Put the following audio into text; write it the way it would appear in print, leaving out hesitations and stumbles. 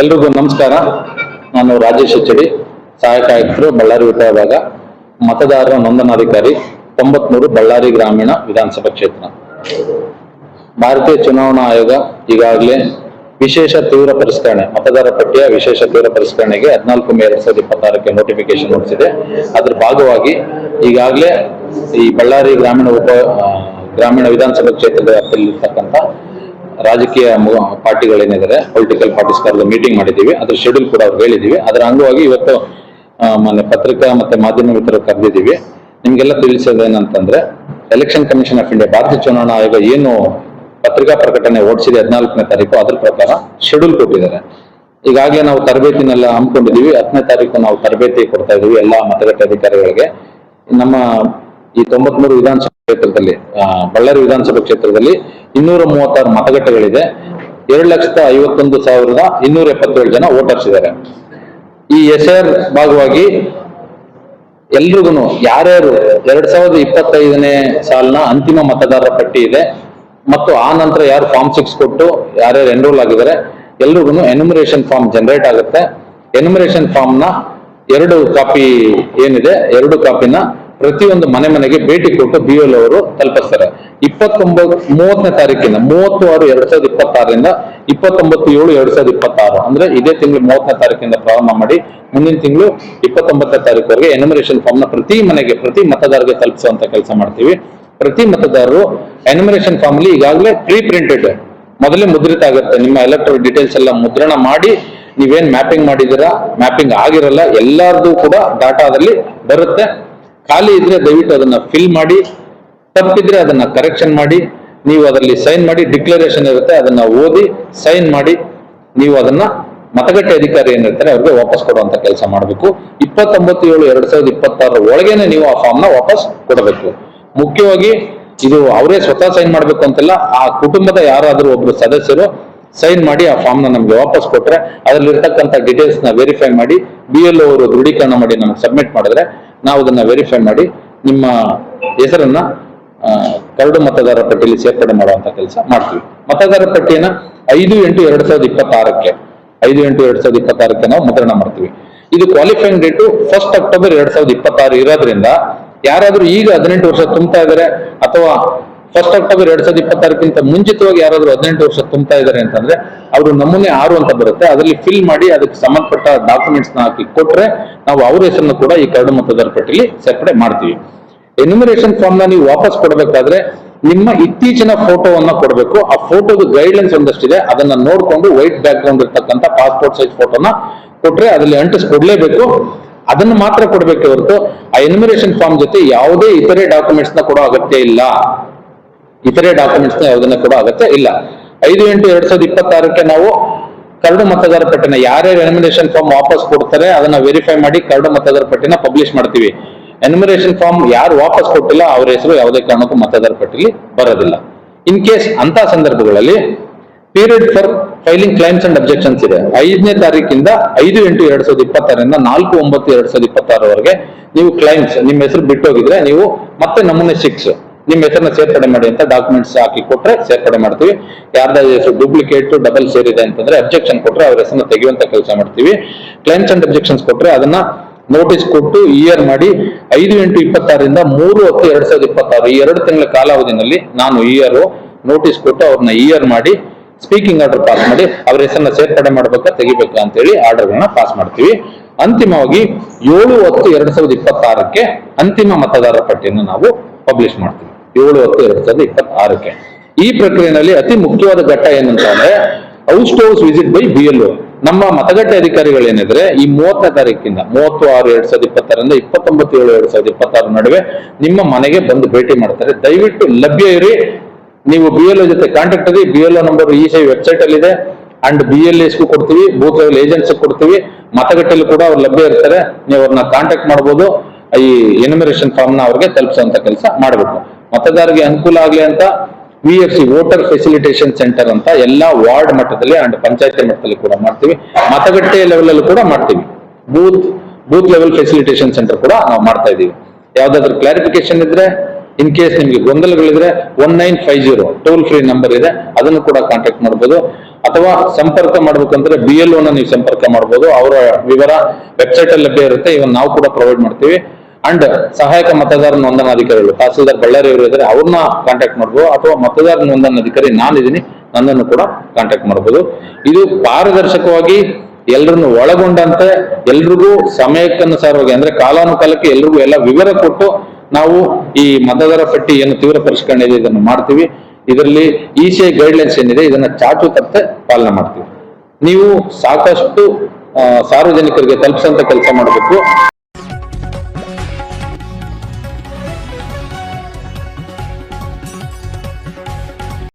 ಎಲ್ರಿಗೂ ನಮಸ್ಕಾರ. ನಾನು ರಾಜೇಶ್ ಎಚ್.ಡಿ, ಸಹಾಯಕ ಆಯುಕ್ತರು, ಬಳ್ಳಾರಿ ವಿಭಾಗ, ಮತದಾರರ ನೋಂದಣಾಧಿಕಾರಿ, 93 ಬಳ್ಳಾರಿ ಗ್ರಾಮೀಣ ವಿಧಾನಸಭಾ ಕ್ಷೇತ್ರ. ಭಾರತೀಯ ಚುನಾವಣಾ ಆಯೋಗ ಈಗಾಗಲೇ ವಿಶೇಷ ತೀವ್ರ ಪರಿಷ್ಕರಣೆ, ಮತದಾರರ ಪಟ್ಟಿಯ ವಿಶೇಷ ತೀವ್ರ ಪರಿಷ್ಕರಣೆಗೆ 14 ಮೇ 2026ಕ್ಕೆ ನೋಟಿಫಿಕೇಶನ್ ಹೊರಡಿಸಿದೆ. ಅದ್ರ ಭಾಗವಾಗಿ ಈಗಾಗಲೇ ಈ ಬಳ್ಳಾರಿ ಗ್ರಾಮೀಣ ವಿಧಾನಸಭಾ ಕ್ಷೇತ್ರದ ವ್ಯಾಪ್ತಿಯಲ್ಲಿರ್ತಕ್ಕಂಥ ರಾಜಕೀಯ ಪಾರ್ಟಿಗಳೇನಿದ್ದಾರೆ, ಪೊಲಿಟಿಕಲ್ ಪಾರ್ಟೀಸ್ ಕರೆದು ಮೀಟಿಂಗ್ ಮಾಡಿದ್ದೀವಿ. ಅದ್ರ ಶೆಡ್ಯೂಲ್ ಕೂಡ ಅವ್ರು ಹೇಳಿದ್ದೀವಿ. ಅದರ ಅಂಗವಾಗಿ ಇವತ್ತು ಮೊನ್ನೆ ಪತ್ರಿಕಾ ಮತ್ತೆ ಮಾಧ್ಯಮ ಮಿತ್ರರು ಕರೆದಿದ್ದೀವಿ. ನಿಮ್ಗೆಲ್ಲ ತಿಳಿಸೋದೇನಂತಂದ್ರೆ, ಎಲೆಕ್ಷನ್ ಕಮಿಷನ್ ಆಫ್ ಇಂಡಿಯಾ, ಭಾರತೀಯ ಚುನಾವಣಾ ಆಯೋಗ ಏನು ಪತ್ರಿಕಾ ಪ್ರಕಟಣೆ ಹೊರಡಿಸಿದೆ 14ನೇ ತಾರೀಕು, ಅದ್ರ ಪ್ರಕಾರ ಶೆಡ್ಯೂಲ್ ಕೊಟ್ಟಿದ್ದಾರೆ. ಈಗಾಗಲೇ ನಾವು ತರಬೇತಿನೆಲ್ಲ ಹಮ್ಮಿಕೊಂಡಿದ್ದೀವಿ. 10ನೇ ತಾರೀಕು ನಾವು ತರಬೇತಿ ಕೊಡ್ತಾ ಇದ್ದೀವಿ ಎಲ್ಲ ಮತಗಟ್ಟೆ ಅಧಿಕಾರಿಗಳಿಗೆ. ನಮ್ಮ ಈ 93 ವಿಧಾನಸಭಾ ಕ್ಷೇತ್ರದಲ್ಲಿ, ಬಳ್ಳಾರಿ ವಿಧಾನಸಭಾ ಕ್ಷೇತ್ರದಲ್ಲಿ 236 ಮತಗಟ್ಟೆಗಳಿದೆ. 2,51,277 ಜನ ವೋಟರ್ಸ್ ಇದ್ದಾರೆ. ಈ SIR ಭಾಗವಾಗಿ ಎಲ್ರಿಗೂ ಯಾರ್ಯಾರು 2025ನೇ ಸಾಲಿನ ಅಂತಿಮ ಮತದಾರರ ಪಟ್ಟಿ ಇದೆ ಮತ್ತು ಆ ನಂತರ ಯಾರು ಫಾರ್ಮ್ 6 ಕೊಟ್ಟು ಯಾರ್ಯಾರು ಎನ್ರೋಲ್ ಆಗಿದ್ದಾರೆ ಎಲ್ರಿಗೂ ಎನ್ಯುಮರೇಷನ್ ಫಾರ್ಮ್ ಜನರೇಟ್ ಆಗುತ್ತೆ. ಎನ್ಯುಮರೇಷನ್ ಫಾರ್ಮ್ ನ 2 ಕಾಪಿ ಏನಿದೆ, 2 ಕಾಪಿನ ಪ್ರತಿಯೊಂದು ಮನೆಗೆ ಭೇಟಿ ಕೊಟ್ಟು BLO ಅವರು ತಲುಪಿಸ್ತಾರೆ. 30ನೇ ತಾರೀಕಿನ 30/6/2026ರಿಂದ 29/7/2026 ಅಂದ್ರೆ ಇದೇ ತಿಂಗಳು 30ನೇ ತಾರೀಕಿಂದ ಪ್ರಾರಂಭ ಮಾಡಿ ಮುಂದಿನ ತಿಂಗಳು 29ನೇ ತಾರೀಕುವರೆಗೆ ಎನ್ಯುಮರೇಷನ್ ಫಾರ್ಮ್ ನ ಪ್ರತಿ ಮತದಾರರಿಗೆ ತಲುಪಿಸುವಂತ ಕೆಲಸ ಮಾಡ್ತೀವಿ. ಪ್ರತಿ ಮತದಾರರು ಎನ್ಯುಮರೇಷನ್ ಫಾರ್ಮ್ ಅಲ್ಲಿ ಈಗಾಗಲೇ ಪ್ರೀ ಪ್ರಿಂಟೆಡ್ ಮೊದಲೇ ಮುದ್ರಿತ ಆಗುತ್ತೆ. ನಿಮ್ಮ ಎಲೆಕ್ಟ್ರಿಕ್ ಡೀಟೇಲ್ಸ್ ಎಲ್ಲ ಮುದ್ರಣ ಮಾಡಿ, ನೀವೇನ್ ಮ್ಯಾಪಿಂಗ್ ಮಾಡಿದಿರಾ, ಮ್ಯಾಪಿಂಗ್ ಆಗಿರಲ್ಲ, ಎಲ್ಲಾರ್ದು ಕೂಡ ಡಾಟಾದಲ್ಲಿ ಬರುತ್ತೆ. ಖಾಲಿ ಇದ್ರೆ ದಯವಿಟ್ಟು ಅದನ್ನ ಫಿಲ್ ಮಾಡಿ, ತಪ್ಪಿದ್ರೆ ಅದನ್ನ ಕರೆಕ್ಷನ್ ಮಾಡಿ, ನೀವು ಅದರಲ್ಲಿ ಸೈನ್ ಮಾಡಿ, ಡಿಕ್ಲರೇಷನ್ ಇರುತ್ತೆ ಅದನ್ನ ಓದಿ ಸೈನ್ ಮಾಡಿ, ನೀವು ಅದನ್ನ ಮತಗಟ್ಟೆ ಅಧಿಕಾರಿ ಏನಿರ್ತಾರೆ ಅವ್ರಿಗೆ ವಾಪಸ್ ಕೊಡುವಂತ ಕೆಲಸ ಮಾಡಬೇಕು. 29/7/2026 ಒಳಗೇನೆ ನೀವು ಆ ಫಾರ್ಮ್ ನ ವಾಪಸ್ ಕೊಡಬೇಕು. ಮುಖ್ಯವಾಗಿ ಇದು ಅವರೇ ಸ್ವತಃ ಸೈನ್ ಮಾಡ್ಬೇಕು ಅಂತೆಲ್ಲ, ಆ ಕುಟುಂಬದ ಯಾರಾದ್ರೂ ಒಬ್ರು ಸದಸ್ಯರು ಸೈನ್ ಮಾಡಿ ಆ ಫಾರ್ಮ್ ನ ನಮ್ಗೆ ವಾಪಸ್ ಕೊಟ್ರೆ ಅದರಲ್ಲಿರ್ತಕ್ಕಂಥ ಡೀಟೇಲ್ಸ್ ನ ವೆರಿಫೈ ಮಾಡಿ BLO ಅವರು ದೃಢೀಕರಣ ಮಾಡಿ ನಮ್ಗೆ ಸಬ್ಮಿಟ್ ಮಾಡಿದ್ರೆ ನಾವು ಅದನ್ನ ವೆರಿಫೈ ಮಾಡಿ ನಿಮ್ಮ ಹೆಸರನ್ನ ಕರಡು ಮತದಾರರ ಪಟ್ಟಿಯಲ್ಲಿ ಸೇರ್ಪಡೆ ಮಾಡುವಂತ ಕೆಲಸ ಮಾಡ್ತೀವಿ. ಮತದಾರರ ಪಟ್ಟಿಯನ್ನ 5/8/2026ಕ್ಕೆ ನಾವು ಮುದ್ರಣ ಮಾಡ್ತೀವಿ. ಇದು ಕ್ವಾಲಿಫೈಯಿಂಗ್ ಡೇಟು 1 ಅಕ್ಟೋಬರ್ 2026 ಇರೋದ್ರಿಂದ ಯಾರಾದ್ರೂ ಈಗ 18 ವರ್ಷ ತುಂಬ್ತಾ ಇದಾರೆ ಅಥವಾ 1 ಅಕ್ಟೋಬರ್ 2026ಕ್ಕಿಂತ ಮುಂಚಿತವಾಗಿ ಯಾರಾದ್ರೂ 18 ವರ್ಷ ತುಂಬ್ತಾ ಇದಾರೆ ಅಂತಂದ್ರೆ ಅವರು ನಮೂನೆ 6 ಅಂತ ಬರುತ್ತೆ, ಅದರಲ್ಲಿ ಫಿಲ್ ಮಾಡಿ ಅದಕ್ಕೆ ಸಂಬಂಧಪಟ್ಟ ಡಾಕ್ಯುಮೆಂಟ್ಸ್ ನ ಹಾಕಿ ಕೊಟ್ರೆ ನಾವು ಅವ್ರ ಹೆಸರನ್ನು ಕೂಡ ಈ ಕರಡು ಮತದಾರ ಪಟ್ಟಿಯಲ್ಲಿ ಸೇರ್ಪಡೆ ಮಾಡ್ತೀವಿ. ಎನ್ಯುಮರೇಷನ್ ಫಾರ್ಮ್ ನ ನೀವು ವಾಪಸ್ ಕೊಡಬೇಕಾದ್ರೆ ನಿಮ್ಮ ಇತ್ತೀಚಿನ ಫೋಟೋವನ್ನ ಕೊಡಬೇಕು. ಆ ಫೋಟೋದು ಗೈಡ್ಲೈನ್ಸ್ ಒಂದಷ್ಟಿದೆ, ಅದನ್ನ ನೋಡ್ಕೊಂಡು ವೈಟ್ ಬ್ಯಾಕ್ ಗ್ರೌಂಡ್ ಇರ್ತಕ್ಕಂಥ ಪಾಸ್ಪೋರ್ಟ್ ಸೈಜ್ ಫೋಟೋನ ಕೊಟ್ರೆ ಅದರಲ್ಲಿ ಅಂಟಿಸ್ಕೊಡ್ಲೇಬೇಕು. ಅದನ್ನು ಮಾತ್ರ ಕೊಡಬೇಕೆ ಹೊರತು ಆ ಎನ್ಯುಮರೇಷನ್ ಫಾರ್ಮ್ ಜೊತೆ ಯಾವುದೇ ಇತರೆ ಡಾಕ್ಯುಮೆಂಟ್ಸ್ ನ ಕೊಡೋ ಅಗತ್ಯ ಇಲ್ಲ. 5/8/2026ಕ್ಕೆ ನಾವು ಕರಡು ಮತದಾರ ಪಟ್ಟಿನ ಯಾರ್ಯಾರು ಎನ್ಯುಮರೇಷನ್ ಫಾರ್ಮ್ ವಾಪಸ್ ಕೊಡ್ತಾರೆ ಅದನ್ನ ವೆರಿಫೈ ಮಾಡಿ ಕರಡು ಮತದಾರ ಪಟ್ಟಿನ ಪಬ್ಲಿಷ್ ಮಾಡ್ತೀವಿ. ಎನ್ಯುಮರೇಷನ್ ಫಾರ್ಮ್ ಯಾರು ವಾಪಸ್ ಕೊಟ್ಟಿಲ್ಲ ಅವರ ಹೆಸರು ಯಾವುದೇ ಕಾರಣಕ್ಕೂ ಮತದಾರ ಪಟ್ಟಿಲಿ ಬರೋದಿಲ್ಲ. ಇನ್ ಕೇಸ್ ಅಂತ ಸಂದರ್ಭಗಳಲ್ಲಿ period for filing claims and objections ಇದೆ. 5ನೇ ತಾರೀಕಿಂದ 5/8/2026ರಿಂದ 4/9/2026ವರೆಗೆ ನೀವು ಕ್ಲೈಮ್ಸ್, ನಿಮ್ಮ ಹೆಸರು ಬಿಟ್ಟೋಗಿದ್ರೆ ನೀವು ಮತ್ತೆ ನಮೂನೆ 6 ನಿಮ್ಮ ಹೆಸರನ್ನ ಸೇರ್ಪಡೆ ಮಾಡಿ ಅಂತ ಡಾಕ್ಯುಮೆಂಟ್ಸ್ ಹಾಕಿ ಕೊಟ್ರೆ ಸೇರ್ಪಡೆ ಮಾಡ್ತೀವಿ. ಯಾರ್ದಾದ್ರು ಹೆಸರು ಡೂಪ್ಲಿಕೇಟ್ ಡಬಲ್ ಸೇರಿದೆ ಅಂತಂದ್ರೆ ಅಬ್ಜೆಕ್ಷನ್ ಕೊಟ್ರೆ ಅವ್ರ ಹೆಸರನ್ನ ತೆಗೆಯುವಂತ ಕೆಲಸ ಮಾಡ್ತೀವಿ. ಕ್ಲೈಮ್ಸ್ ಅಂಡ್ ಅಬ್ಜೆಕ್ಷನ್ಸ್ ಕೊಟ್ರೆ ಅದನ್ನ ನೋಟಿಸ್ ಕೊಟ್ಟು ಇಯರ್ ಮಾಡಿ 5/8/26ರಿಂದ 3/10/2026 ಈ 2 ತಿಂಗಳ ಕಾಲಾವಧಿನಲ್ಲಿ ನಾನು ಇಯರ್ ನೋಟಿಸ್ ಕೊಟ್ಟು ಅವ್ರನ್ನ ಇಯರ್ ಮಾಡಿ ಸ್ಪೀಕಿಂಗ್ ಆರ್ಡರ್ ಪಾಸ್ ಮಾಡಿ ಅವ್ರ ಹೆಸರನ್ನ ಸೇರ್ಪಡೆ ಮಾಡ್ಬೇಕಾ ತೆಗಿಬೇಕಾ ಅಂತ ಹೇಳಿ ಆರ್ಡರ್ಗಳನ್ನ ಪಾಸ್ ಮಾಡ್ತೀವಿ. ಅಂತಿಮವಾಗಿ 7/10/2026ಕ್ಕೆ ಅಂತಿಮ ಮತದಾರರ ಪಟ್ಟಿಯನ್ನು ನಾವು ಪಬ್ಲಿಷ್ ಮಾಡ್ತೀವಿ. 7/10/2026ಕ್ಕೆ. ಈ ಪ್ರಕ್ರಿಯೆಯಲ್ಲಿ ಅತಿ ಮುಖ್ಯವಾದ ಘಟ್ಟ ಏನಂತ ಅಂದ್ರೆ house to house visit by BLO. ನಮ್ಮ ಮತಗಟ್ಟೆ ಅಧಿಕಾರಿಗಳೇನಿದ್ರೆ ಈ 30ನೇ ತಾರೀಕಿಂದ 30/6/2026ರಿಂದ 29/7/2026 ನಡುವೆ ನಿಮ್ಮ ಮನೆಗೆ ಬಂದು ಭೇಟಿ ಮಾಡ್ತಾರೆ. ದಯವಿಟ್ಟು ಲಭ್ಯ ಇರಿ. ನೀವು BLO ಜೊತೆ ಕಾಂಟ್ಯಾಕ್ಟ್ ಆಗಿ, BLO ನಂಬರ್ ESI ವೆಬ್ಸೈಟ್ ಅಲ್ಲಿ ಇದೆ ಅಂಡ್ BLAಸ್ಗೂ ಕೊಡ್ತೀವಿ, ಬೂತ್ ಲೆವೆಲ್ ಏಜೆಂಟ್ಸ್ ಕೊಡ್ತೀವಿ. ಮತಗಟ್ಟೆಯಲ್ಲಿ ಕೂಡ ಅವ್ರು ಲಭ್ಯ ಇರ್ತಾರೆ, ನೀವು ಅವ್ರನ್ನ ಕಾಂಟ್ಯಾಕ್ಟ್ ಮಾಡಬಹುದು. ಈ ಎನ್ಯುಮರೇಷನ್ ಫಾರ್ಮ್ ನ ಅವ್ರಿಗೆ ತಲುಪಿಸುವಂತ ಕೆಲಸ ಮಾಡಬೇಕು. ಮತದಾರರಿಗೆ ಅನುಕೂಲ ಆಗ್ಲಿ ಅಂತ VFC ವೋಟರ್ ಫೆಸಿಲಿಟೇಷನ್ ಸೆಂಟರ್ ಅಂತ ಎಲ್ಲಾ ವಾರ್ಡ್ ಮಟ್ಟದಲ್ಲಿ ಅಂಡ್ ಪಂಚಾಯತಿ ಮಟ್ಟದಲ್ಲಿ ಕೂಡ ಮಾಡ್ತೀವಿ. ಮತಗಟ್ಟೆ ಲೆವೆಲ್ ಅಲ್ಲಿ ಕೂಡ ಮಾಡ್ತೀವಿ. ಬೂತ್ ಲೆವೆಲ್ ಫೆಸಿಲಿಟೇಷನ್ ಸೆಂಟರ್ ಕೂಡ ನಾವು ಮಾಡ್ತಾ ಇದೀವಿ. ಯಾವ್ದಾದ್ರು ಕ್ಲಾರಿಫಿಕೇಶನ್ ಇದ್ರೆ, ಇನ್ ಕೇಸ್ ನಿಮ್ಗೆ ಗೊಂದಲಗಳಿದ್ರೆ 1950 ಟೋಲ್ ಫ್ರೀ ನಂಬರ್ ಇದೆ, ಅದನ್ನು ಕೂಡ ಕಾಂಟ್ಯಾಕ್ಟ್ ಮಾಡಬಹುದು. ಅಥವಾ ಸಂಪರ್ಕ ಮಾಡ್ಬೇಕಂದ್ರೆ BLO ನೀವು ಸಂಪರ್ಕ ಮಾಡ್ಬೋದು. ಅವರ ವಿವರ ವೆಬ್ಸೈಟ್ ಅಲ್ಲಿ ಲಭ್ಯ ಇರುತ್ತೆ. ಇವನ್ ನಾವು ಕೂಡ ಪ್ರೊವೈಡ್ ಮಾಡ್ತೀವಿ. ಅಂಡ್ ಸಹಾಯಕ ಮತದಾರ ನೋಂದಣಾಧಿಕಾರಿಗಳು ತಹಸೀಲ್ದಾರ್ ಬಳ್ಳಾರಿ ಅವರು ಇದ್ದಾರೆ, ಅವ್ರನ್ನ ಕಾಂಟ್ಯಾಕ್ಟ್ ಮಾಡ್ಬೋದು. ಅಥವಾ ಮತದಾರ ನೋಂದಣಾಧಿಕಾರಿ ನಾನಿದ್ದೀನಿ, ನನ್ನನ್ನು ಕೂಡ ಕಾಂಟ್ಯಾಕ್ಟ್ ಮಾಡ್ಬೋದು. ಇದು ಪಾರದರ್ಶಕವಾಗಿ ಎಲ್ರನ್ನು ಒಳಗೊಂಡಂತೆ ಎಲ್ರಿಗೂ ಸಮಯಕ್ಕನುಸಾರವಾಗಿ ಅಂದ್ರೆ ಕಾಲಾನುಕಾಲಕ್ಕೆ ಎಲ್ರಿಗೂ ಎಲ್ಲ ವಿವರ ಕೊಟ್ಟು ನಾವು ಈ ಮತದಾರ ಪಟ್ಟಿ ಏನು ತೀವ್ರ ಪರಿಷ್ಕರಣೆ ಇದೆ ಇದನ್ನು ಮಾಡ್ತೀವಿ. ಇದರಲ್ಲಿ ECI ಗೈಡ್ಲೈನ್ಸ್ ಏನಿದೆ ಇದನ್ನ ಚಾಚು ತಪ್ಪದೆ ಪಾಲನೆ ಮಾಡ್ತೀವಿ. ನೀವು ಸಾಕಷ್ಟು ಸಾರ್ವಜನಿಕರಿಗೆ ತಲುಪಿಸಂತ ಕೆಲಸ ಮಾಡಬೇಕು.